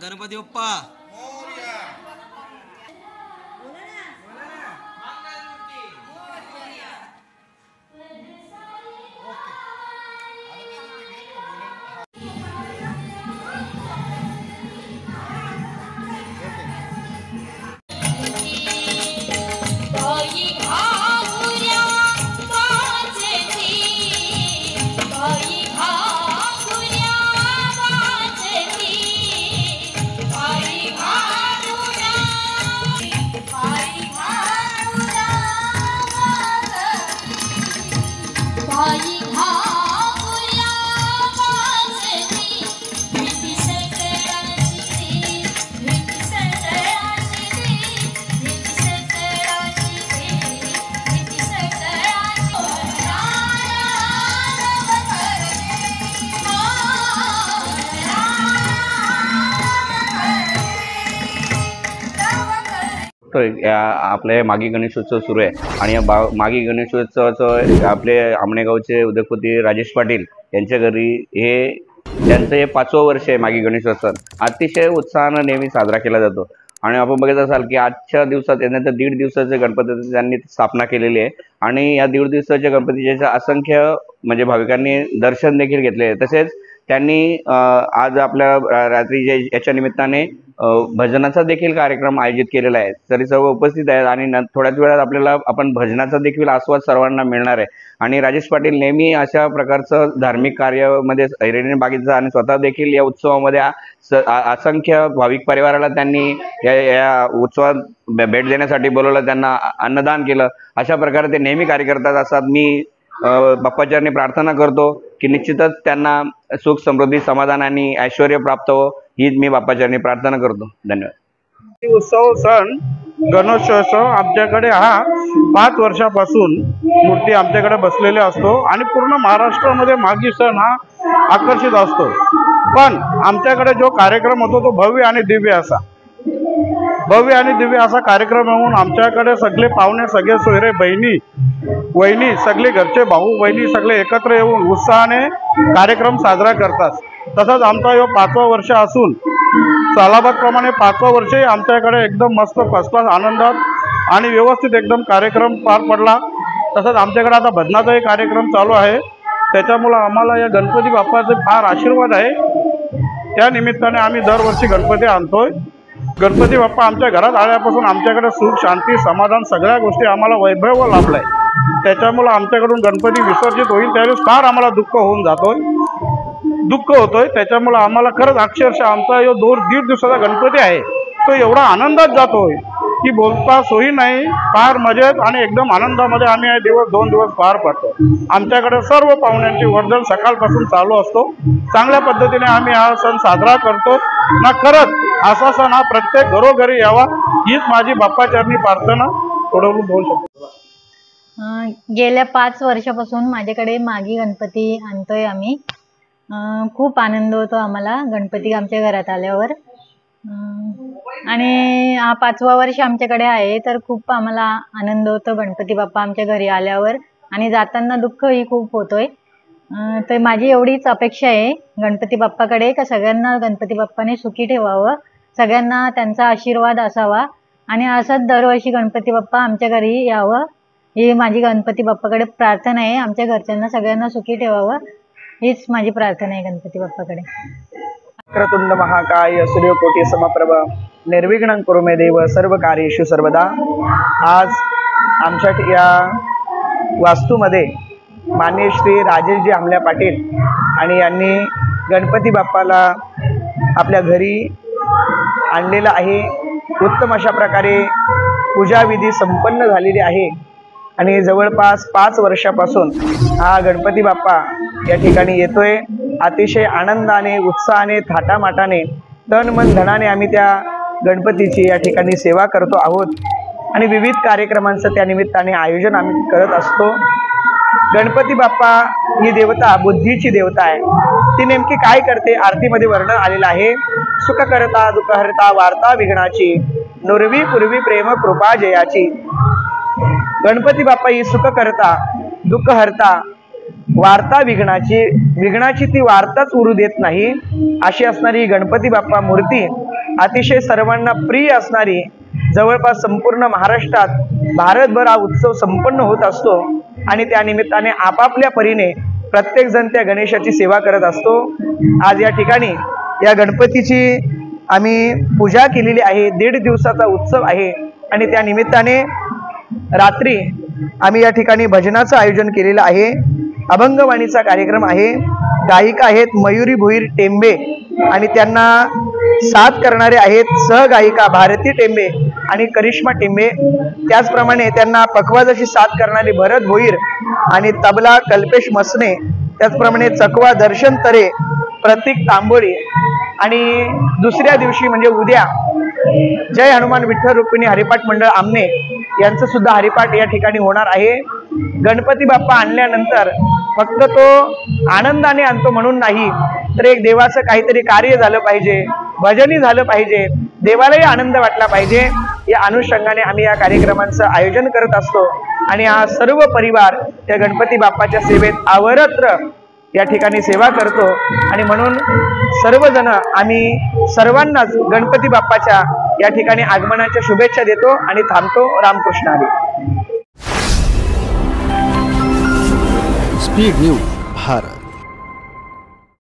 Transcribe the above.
Ganpati Bappa Bye. बघतोय आपले मागी गणेशोत्सव सुरू आहे आणि या मागी गणेशोत्सवाचं आपले आमणेगावचे उद्योगपती राजेश पाटील यांच्या घरी हे त्यांचं हे 5वं वर्ष आहे मागी गणेशोत्सव. अतिशय उत्साहानं नेहमी साजरा केला जातो आणि आपण बघत असाल की आजच्या दिवसात त्यानंतर 1.5 दिवसाचे गणपतीची त्यांनी स्थापना केलेली आहे आणि या 1.5 दिवसाच्या गणपतीच्या असंख्य म्हणजे भाविकांनी दर्शन देखील घेतले आहे. तसेच त्यांनी आज आपल्या रात्री याच्या निमित्ताने भजनाचा देखील कार्यक्रम आयोजित केलेला आहे. तरी सर्व उपस्थित आहेत आणि थोड्याच वेळात आपल्याला आपण भजनाचा देखील आस्वाद सर्वांना मिळणार आहे. आणि राजेश पाटील नेहमी अशा प्रकारचं धार्मिक कार्यामध्ये हिरण्य बागेचा आणि स्वतः देखील या उत्सवामध्ये असंख्य भाविक परिवाराला त्यांनी या उत्सवात भेट देण्यासाठी बोलवलं, त्यांना अन्नदान केलं. अशा प्रकारे ते नेहमी कार्य करतात असतात. मी बाप्पाचरणी प्रार्थना करतो की निश्चितच त्यांना सुख समृद्धी समाधान आणि ऐश्वर्य प्राप्त हो, हीच मी बाप्पाचरणी प्रार्थना करतो. धन्यवाद. उत्सव सण गणेशोत्सव आमच्याकडे हा 5 वर्षापासून मूर्ती आमच्याकडे बसलेले असतो आणि पूर्ण महाराष्ट्रामध्ये मागी सण हा आकर्षित असतो. पण आमच्याकडे जो कार्यक्रम होतो तो भव्य आणि दिव्य असा कार्यक्रम होऊन आमच्याकडे सगळे पाहुणे, सगळे सोयरे, बहिणी वहिनी, सगळे घरचे भाऊ बहिणी सगळे एकत्र येऊन उत्साहाने कार्यक्रम साजरा करतात. तसंच आमचा हे 5वं वर्ष असून सालाबादप्रमाणे 5वं वर्षही आमच्याकडे एकदम मस्त फर्स्ट क्लास आनंदात आणि व्यवस्थित एकदम कार्यक्रम पार पडला. तसंच आमच्याकडे आता भजनाचाही कार्यक्रम चालू आहे. त्याच्यामुळं आम्हाला या गणपती बाप्पाचे फार आशीर्वाद आहे. त्या निमित्ताने आम्ही दरवर्षी गणपती आणतोय. गणपती बाप्पा आमच्या घरात आल्यापासून आमच्याकडे सुख, शांती, समाधान सगळ्या गोष्टी आम्हाला वैभव लाभलाय. त्याच्यामुळं आमच्याकडून गणपती विसर्जित होईल त्यावेळेस फार आम्हाला दुःख होतोय. त्याच्यामुळं आम्हाला खरंच अक्षरशः आमचा जो 2-1.5 दिवसाचा गणपती आहे तो एवढा आनंदात जातोय की बोलता सोयी नाही. फार मजेत आणि एकदम आनंदामध्ये आम्ही हे 2 दिवस पार पडतो. आमच्याकडे सर्व पाहुण्यांची वर्दळ सकाळपासून चालू असतो. चांगल्या पद्धतीने आम्ही हा सण साजरा करतो ना. खरंच असा सण हा प्रत्येक घरोघरी यावा हीच माझी बाप्पाचरणी प्रार्थना. थोडं बोलू शकतो. गेल्या 5 वर्षापासून माझ्याकडे मागी गणपती आणतोय आम्ही. खूप आनंद होतो आम्हाला गणपती आमच्या घरात आल्यावर. आणि हा 5वं वर्ष आमच्याकडे आहे तर खूप आम्हाला आनंद होतो गणपती बाप्पा आमच्या घरी आल्यावर. आणि जाताना दुःखही खूप होतोय. तर माझी एवढीच अपेक्षा आहे गणपती बाप्पाकडे का सगळ्यांना गणपती बाप्पाने सुखी ठेवावं, सगळ्यांना त्यांचा आशीर्वाद असावा आणि असंच दरवर्षी गणपती बाप्पा आमच्या घरी यावं ही माझी गणपती बाप्पाकडे प्रार्थना आहे. आमच्या घरच्यांना सगळ्यांना सुखी ठेवावं हीच माझी प्रार्थना आहे गणपती बाप्पाकडे. वक्रतुंड महाकाय सूर्यकोटी समप्रभ निर्विघ्नं कुरु मे देव सर्व कार्येषु सर्वदा. आज आमच्या या वास्तूमध्ये माननीय श्री राजेशजी आमल्या पाटील आणि यांनी गणपती बाप्पाला आपल्या घरी आणलेला आहे. उत्तम अशा प्रकारे पूजाविधी संपन्न झालेली आहे आणि जवळपास 5 वर्षापासून हा गणपती बाप्पा या ठिकाणी येतोय. अतिशय आनंदाने, उत्साहाने, थाटामाटाने, तन मन धनाने आम्ही त्या गणपतीची या ठिकाणी सेवा करतो आहोत आणि विविध कार्यक्रमांचं त्या निमित्ताने आयोजन आम्ही करत असतो. गणपती बाप्पा ही देवता बुद्धीची देवता आहे. ती नेमकी काय करते आरतीमध्ये वर्णन आलेलं आहे. सुख करता दुःख हरता वार्ता विघ्नाची, नुरवी पूर्वी प्रेम कृपा जयाची. गणपती बाप्पा ही सुख करता दुःख हरता वार्ता विघ्नाची ती वार्ताच उरू देत नाही अशी असणारी गणपती बाप्पा मूर्ती अतिशय सर्वांना प्रिय असणारी. जवळपास संपूर्ण महाराष्ट्रात, भारतभर हा उत्सव संपन्न होत असतो आणि त्या निमित्ताने आपापल्या परीने प्रत्येक जण त्या गणेशाची सेवा करत असतो. आज या ठिकाणी या गणपतीची आम्ही पूजा केलेली आहे. 1.5 दिवसाचा उत्सव आहे आणि त्या निमित्ताने रात्री आम्ही या ठिकाणी भजनाचं आयोजन केलेलं आहे. अभंगवाणीचा कार्यक्रम आहे. गायिका आहेत मयुरी भोईर टेंबे आणि त्यांना साथ करणारे आहेत सहगायिका भारती टेंबे आणि करिश्मा टेंबे. त्याचप्रमाणे त्यांना पखवाजाची साथ करणारे भरत भोईर आणि तबला कल्पेश मसने. त्याचप्रमाणे चकवा दर्शन तरे, प्रतीक तांबोळी आणि दुसऱ्या दिवशी म्हणजे उद्या जय हनुमान विठ्ठल रुक्मिणी हरिपाठ मंडळ आमने यांचं सुद्धा हरिपाठ या ठिकाणी होणार आहे. गणपती बाप्पा आणल्यानंतर फक्त तो आनंदाने आणतो म्हणून नाही तर एक देवाचं काहीतरी कार्य झालं पाहिजे, भजनी झालं पाहिजे, देवालाही आनंद वाटला पाहिजे. या अनुषंगाने आम्ही या कार्यक्रमांचं आयोजन करत असतो आणि हा सर्व परिवार त्या गणपती बाप्पाच्या सेवेत अवरत्र या ठिकाणी सेवा करतो आणि म्हणून सर्वजण आम्ही सर्वांनाच गणपती बाप्पाच्या या ठिकाणी आगमनाच्या शुभेच्छा देतो आणि थांबतो. रामकृष्ण हरी. Speed news Bharat.